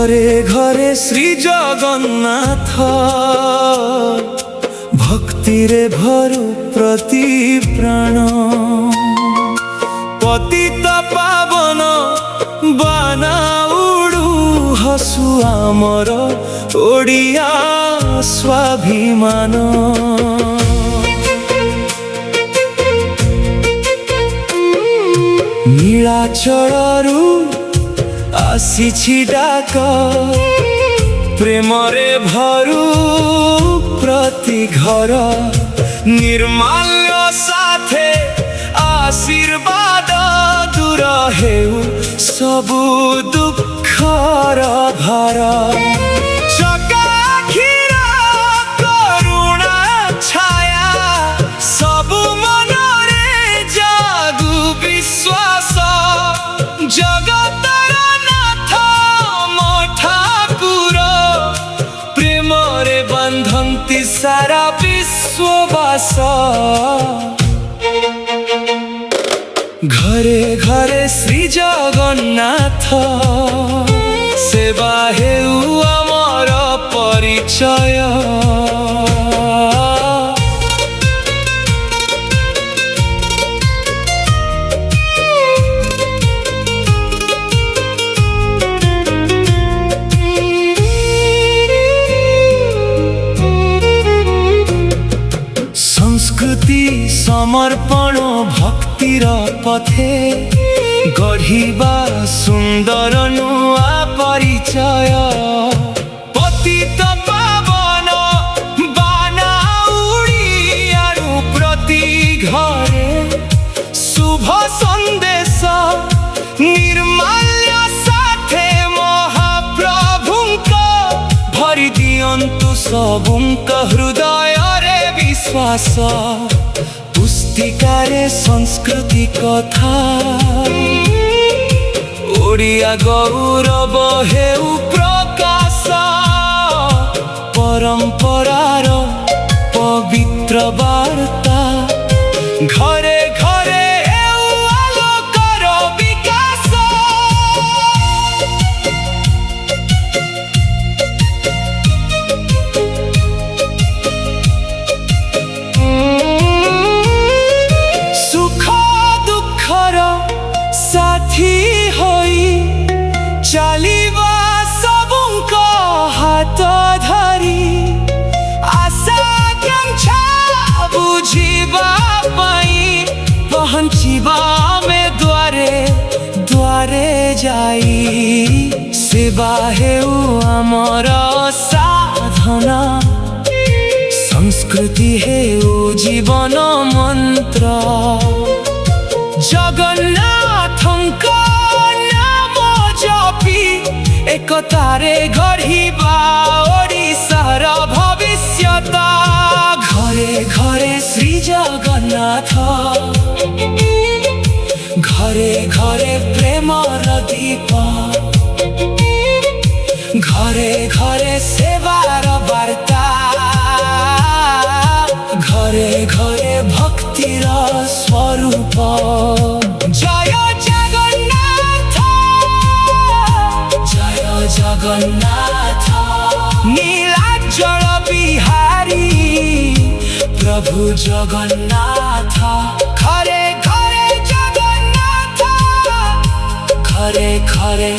घरे घरे श्री जगन्नाथ भक्ति रे भरु प्रति प्राण पतित पावन बाना उड़ू हसु आमर ओडिया स्वाभिमान नीलाचलरू आसीछि डाक प्रेम रे भरु प्रति घर निर्माल्य साथे आशीर्वाद दूर हेउ सबु दुखर भार चकाखीर करुणा छाया सबु मनरे जागु विश्वास जगतर नाथ मो ठाकुर प्रेम रे बंधन्ति सारा विश्ववास घरे घरे श्री जगन्नाथ सेवा हेउ आमर परिचय संस्कृति समर्पण भक्तिर पथे गढ़िबा सुंदर नुआ परिचय पतित पावन बाना उड़ियारु प्रति घरे शुभ संदेश निर्माल्य साथे महाप्रभुंक भरि दियंतु सबुंक हृदय रे विश्वास पुस्तिकारे संस्कृति कथा ओडिया गौरव हेउ प्रकाश परंपरार पवित्र वार्ता घरे घरे हेउ आलोकर विकास साथी होई चलिबा सबुंक हाथ धरी आशा आकांक्षा बुझिबा पाई पहुँचिबा में द्वारे द्वारे जाई सेवा हेउ आमर साधना संस्कृति हेउ जीवन मंत्र जगन्नाथंक नाम जपी एकतारे गढ़िबा ओडिशार भविष्यत घरे घरे श्री जगन्नाथ घरे घरे प्रेमर दीप घरे घरे सेवार वार्ता घरे घरे भक्तिर स्वरूप जय जगन्नाथ जगन्नाथ नीलाचल बिहारी प्रभु जगन्नाथ घरे घरे जगन्नाथ घरे घरे